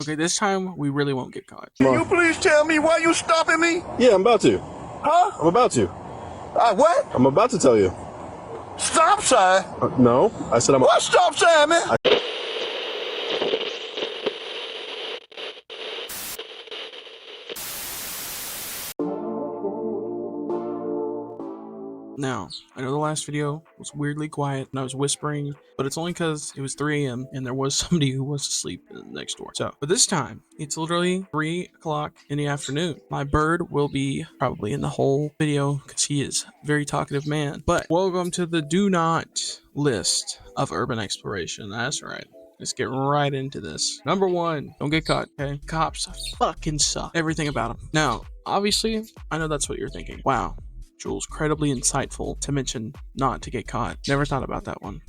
Okay, this time we really won't get caught. Can you please tell me why you stopping me? Yeah, I'm about to. Huh? I'm about to. What? I'm about to tell you. Stop sign? No, I said I'm. What stop sign, man? Now, I know the last video was weirdly quiet and I was whispering, but it's only because it was 3 a.m. and there was somebody who was asleep next door. So, but this time, it's literally 3 o'clock in the afternoon. My bird will be probably in the whole video because he is a very talkative man. But welcome to the do not list of urban exploration. That's right. Let's get right into this. Number 1, don't get caught, okay? Cops fucking suck. Everything about them. Now, obviously, I know that's what you're thinking. Wow. Jules, credibly insightful to mention not to get caught. Never thought about that one.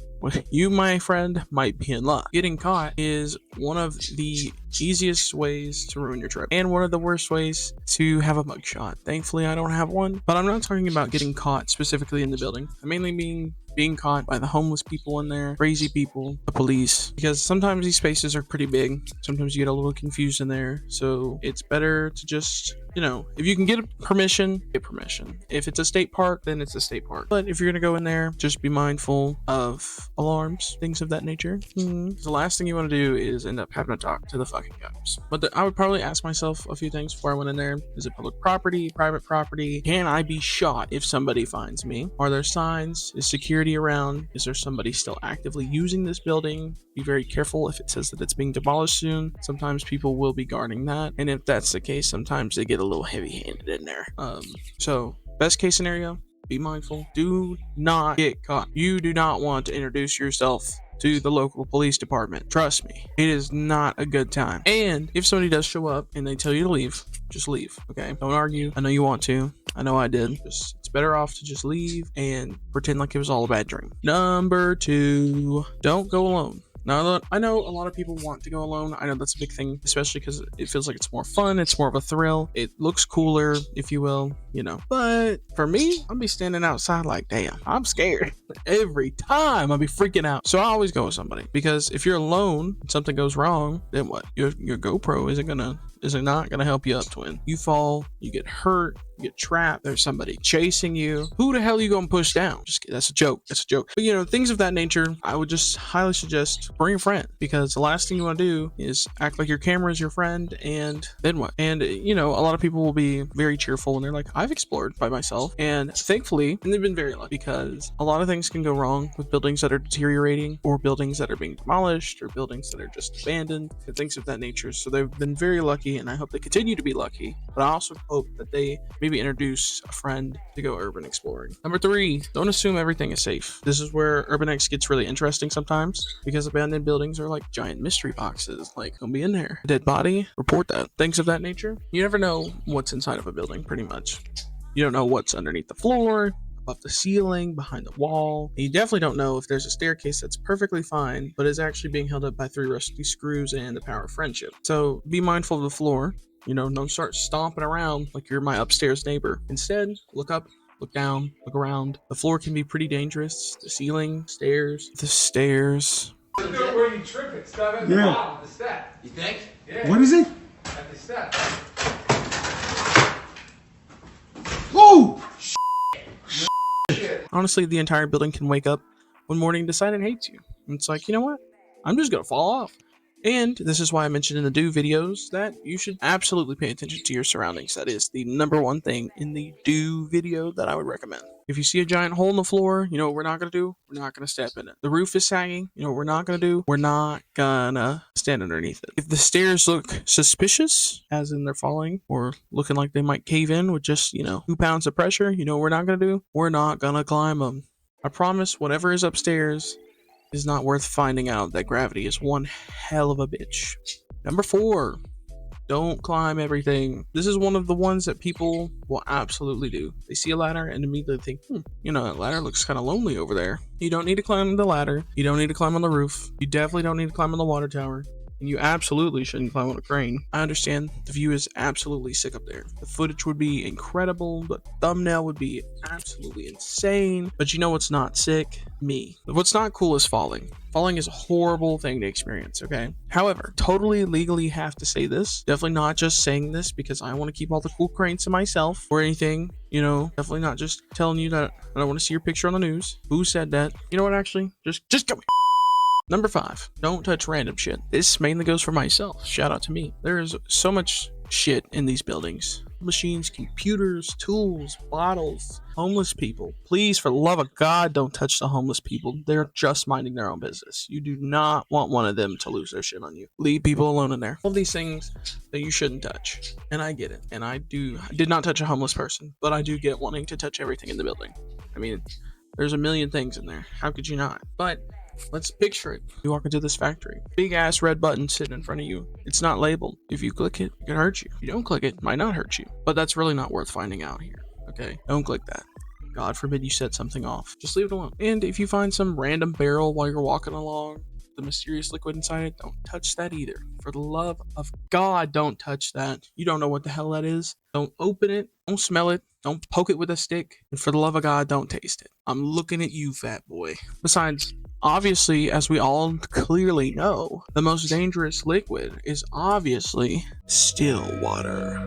You, my friend, might be in luck. Getting caught is one of the easiest ways to ruin your trip and one of the worst ways to have a mugshot. Thankfully, I don't have one, but I'm not talking about getting caught specifically in the building. I mainly mean being caught by the homeless people in there, crazy people, the police, because sometimes these spaces are pretty big. Sometimes you get a little confused in there. So it's better to just, if you can get permission, get permission. If it's a state park, then it's a state park. But if you're going to go in there, just be mindful of alarms, things of that nature. The last thing you want to do is end up having to talk to the fucking cops. But I would probably ask myself a few things before I went in there. Is it public property, private property? Can I be shot if somebody finds me? Are there signs? Is security around? Is there somebody still actively using this building? Be very careful if it says that it's being demolished soon. Sometimes people will be guarding that. And if that's the case, sometimes they get a little heavy-handed in there. So best case scenario, be mindful. Do not get caught. You do not want to introduce yourself to the local police department. Trust me, it is not a good time. And if somebody does show up and they tell you to leave, just leave, okay? Don't argue. I know you want to. I know I did. It's better off to just leave and pretend like it was all a bad dream. Number 2, don't go alone. Now, I know a lot of people want to go alone. I know that's a big thing, especially because it feels like it's more fun. It's more of a thrill. It looks cooler, if you will, But for me, I'll be standing outside like, damn, I'm scared. Every time I'll be freaking out. So I always go with somebody, because if you're alone and something goes wrong, then what? Your GoPro is it not gonna help you up, twin? You fall, you get hurt, you get trapped, there's somebody chasing you. Who the hell are you gonna push down? That's a joke. But things of that nature, I would just highly suggest bring a friend, because the last thing you want to do is act like your camera is your friend, and then what? And a lot of people will be very cheerful and they're like, I've explored by myself, and thankfully, and they've been very lucky, because a lot of things can go wrong with buildings that are deteriorating, or buildings that are being demolished, or buildings that are just abandoned, and things of that nature. So they've been very lucky, and I hope they continue to be lucky, but I also hope that they maybe introduce a friend to go urban exploring. Number 3, don't assume everything is safe. This is where Urban X gets really interesting sometimes, because abandoned buildings are like giant mystery boxes. Like, don't be in there. A dead body, report that. Things of that nature. You never know what's inside of a building, pretty much. You don't know what's underneath the floor, above the ceiling, behind the wall. And you definitely don't know if there's a staircase that's perfectly fine, but is actually being held up by 3 rusty screws and the power of friendship. So be mindful of the floor. Don't start stomping around like you're my upstairs neighbor. Instead, look up, look down, look around. The floor can be pretty dangerous. The ceiling, the stairs. Where you trip it, stuff at the bottom of the step. You think? Yeah. What is it? At the step. Oh! Honestly, the entire building can wake up one morning and decide it hates you. And it's like, you know what? I'm just gonna fall off. And this is why I mentioned in the do videos that you should absolutely pay attention to your surroundings. That is the number 1 thing in the do video that I would recommend. If you see a giant hole in the floor, you know what we're not going to do? We're not going to step in it. The roof is sagging. You know what we're not going to do? We're not going to stand underneath it. If the stairs look suspicious, as in they're falling, or looking like they might cave in with just, 2 pounds of pressure, you know what we're not going to do? We're not going to climb them. I promise whatever is upstairs is not worth finding out that gravity is one hell of a bitch. Number 4, don't climb everything. This is one of the ones that people will absolutely do. They see a ladder and immediately think, that ladder looks kind of lonely over there. You don't need to climb the ladder. You don't need to climb on the roof. You definitely don't need to climb on the water tower. and you absolutely shouldn't climb on a crane. I understand the view is absolutely sick up there. The footage would be incredible. The thumbnail would be absolutely insane. But you know what's not sick? Me. What's not cool is falling. Falling is a horrible thing to experience, okay? However, totally legally have to say this. Definitely not just saying this because I want to keep all the cool cranes to myself or anything. You know, definitely not just telling you that I don't want to see your picture on the news. Who said that? You know what, actually? Just go. Number 5, don't touch random shit. This mainly goes for myself. Shout out to me. There is so much shit in these buildings. Machines, computers, tools, bottles, homeless people. Please, for the love of God, don't touch the homeless people. They're just minding their own business. You do not want one of them to lose their shit on you. Leave people alone in there. All these things that you shouldn't touch. And I get it. And I did not touch a homeless person, but I do get wanting to touch everything in the building. I mean, there's a million things in there. How could you not? But let's picture it. You walk into this factory. Big ass red button sitting in front of you. It's not labeled. If you click it, it can hurt you. If you don't click it, it might not hurt you. But that's really not worth finding out here. Okay? Don't click that. God forbid you set something off. Just leave it alone. And if you find some random barrel while you're walking along, the mysterious liquid inside it, don't touch that either. For the love of God, don't touch that. You don't know what the hell that is. Don't open it. Don't smell it. Don't poke it with a stick. And for the love of God, don't taste it. I'm looking at you, fat boy. Besides, obviously, as we all clearly know, the most dangerous liquid is obviously still water.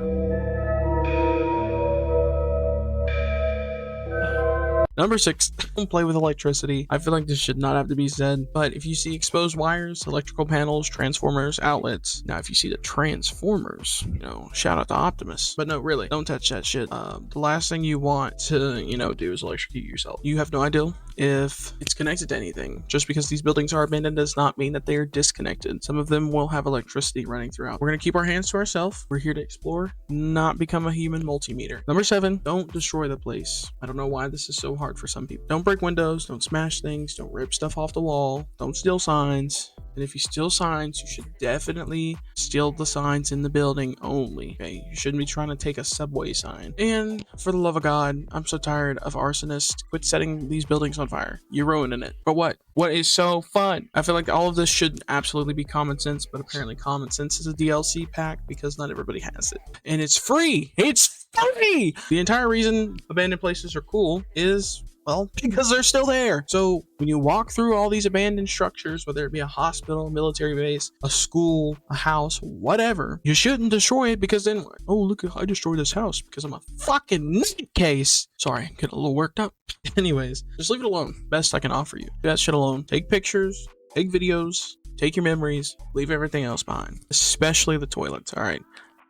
Number 6, don't play with electricity. I feel like this should not have to be said, but if you see exposed wires, electrical panels, transformers, outlets. Now, if you see the transformers, you know, shout out to Optimus. But no, really, don't touch that shit. The last thing you want to, you know, do is electrocute yourself. You have no idea if it's connected to anything. Just because these buildings are abandoned does not mean that they are disconnected. Some of them will have electricity running throughout. We're gonna keep our hands to ourselves. We're here to explore, not become a human multimeter. Number 7, don't destroy the place. I don't know why this is so hard for some people. Don't break windows, don't smash things, don't rip stuff off the wall, don't steal signs. And if you steal signs, you should definitely steal the signs in the building only. Okay, you shouldn't be trying to take a subway sign. And for the love of God, I'm so tired of arsonists. Quit setting these buildings on fire. You're ruining it. But what? What is so fun? I feel like all of this should absolutely be common sense, but apparently common sense is a DLC pack because not everybody has it. And it's free. It's free. The entire reason abandoned places are cool is, well, because they're still there. So when you walk through all these abandoned structures, whether it be a hospital, military base, a school, a house, whatever, you shouldn't destroy it because then, oh, look, I destroyed this house because I'm a fucking nutcase. Sorry, getting a little worked up. Anyways, just leave it alone. Best I can offer you. Leave that shit alone. Take pictures, take videos, take your memories, leave everything else behind, especially the toilets. All right.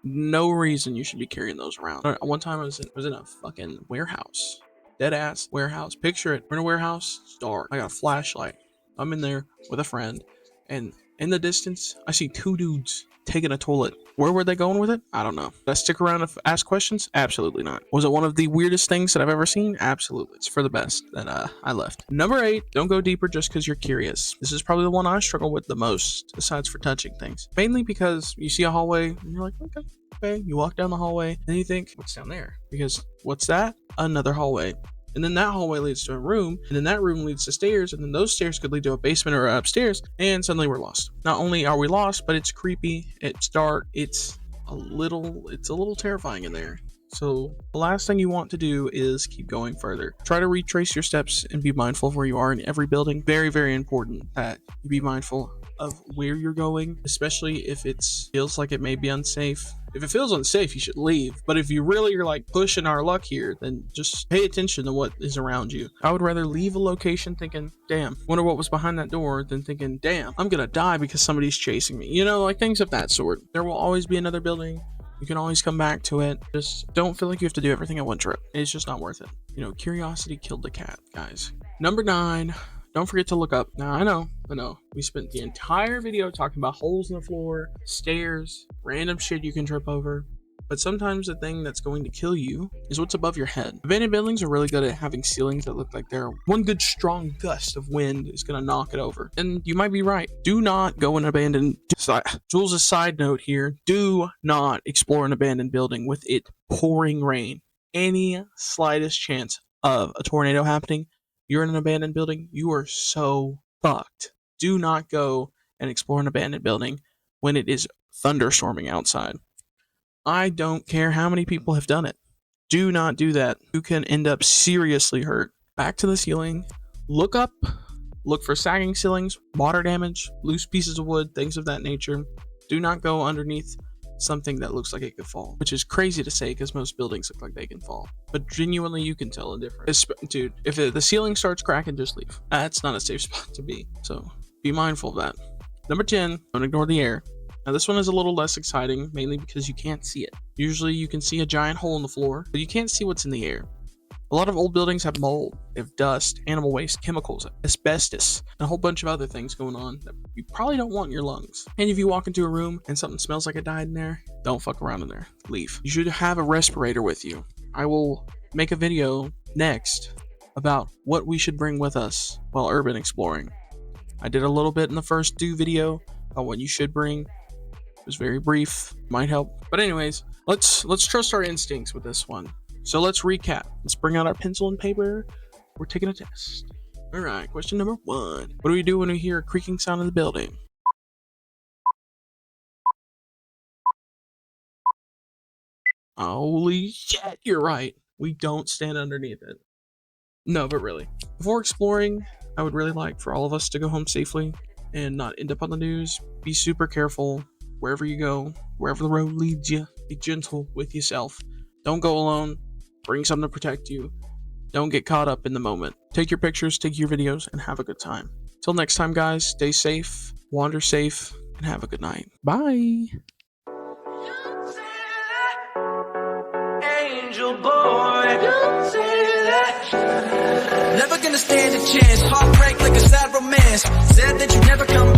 No reason you should be carrying those around. One time I was in a fucking warehouse. Dead ass warehouse. Picture it. We're in a warehouse. It's dark. I got a flashlight. I'm in there with a friend, and in the distance, I see 2 dudes taking a toilet. Where were they going with it? I don't know. Did I stick around and ask questions? Absolutely not. Was it one of the weirdest things that I've ever seen? Absolutely. It's for the best that I left. Number 8, don't go deeper just because you're curious. This is probably the one I struggle with the most, besides for touching things. Mainly because you see a hallway, and you're like, okay. You walk down the hallway, and you think, what's down there? Because what's that? Another hallway. And then that hallway leads to a room, and then that room leads to stairs, and then those stairs could lead to a basement or upstairs, and suddenly we're lost. Not only are we lost, but it's creepy, it's dark, it's a little terrifying in there. So the last thing you want to do is keep going further. Try to retrace your steps and be mindful of where you are in every building. Very, very important that you be mindful of where you're going, especially if it feels like it may be unsafe. If it feels unsafe, you should leave. But if you really are like pushing our luck here, then just pay attention to what is around you. I would rather leave a location thinking, damn, wonder what was behind that door, than thinking, damn, I'm gonna die because somebody's chasing me. You know, like things of that sort. There will always be another building. You can always come back to it. Just don't feel like you have to do everything at one trip. It's just not worth it. You know, curiosity killed the cat, guys. Number 9. Don't forget to look up. Now, I know. We spent the entire video talking about holes in the floor, stairs, random shit you can trip over. But sometimes the thing that's going to kill you is what's above your head. Abandoned buildings are really good at having ceilings that look like they're one good strong gust of wind is going to knock it over. And you might be right. Do not go in an abandoned... Jules, a side note here. Do not explore an abandoned building with it pouring rain. Any slightest chance of a tornado happening, you're in an abandoned building, you are so fucked. Do not go and explore an abandoned building when it is thunderstorming outside. I don't care how many people have done it. Do not do that. You can end up seriously hurt. Back to the ceiling. Look up. Look for sagging ceilings, water damage, loose pieces of wood, things of that nature. Do not go underneath something that looks like it could fall, which is crazy to say because most buildings look like they can fall. But genuinely, you can tell a difference. Dude, if the ceiling starts cracking, just leave. That's not a safe spot to be. So be mindful of that. Number 10, don't ignore the air. Now this one is a little less exciting, mainly because you can't see it. Usually you can see a giant hole in the floor, but you can't see what's in the air. A lot of old buildings have mold, they have dust, animal waste, chemicals, asbestos, and a whole bunch of other things going on that you probably don't want in your lungs. And if you walk into a room and something smells like it died in there, don't fuck around in there. Leave. You should have a respirator with you. I will make a video next about what we should bring with us while urban exploring. I did a little bit in the first video about what you should bring. It was very brief, might help. But anyways, let's trust our instincts with this one. So let's recap. Let's bring out our pencil and paper. We're taking a test. All right, question number 1. What do we do when we hear a creaking sound in the building? Holy shit, you're right. We don't stand underneath it. No, but really. Before exploring, I would really like for all of us to go home safely and not end up on the news. Be super careful wherever you go, wherever the road leads you. Be gentle with yourself. Don't go alone. Bring something to protect you. Don't get caught up in the moment. Take your pictures, take your videos, and have a good time. Till next time, guys, stay safe, wander safe, and have a good night. Bye. Angel boy, don't say that. Never gonna stand a chance. Heartbreak like a sad romance. Said that you never come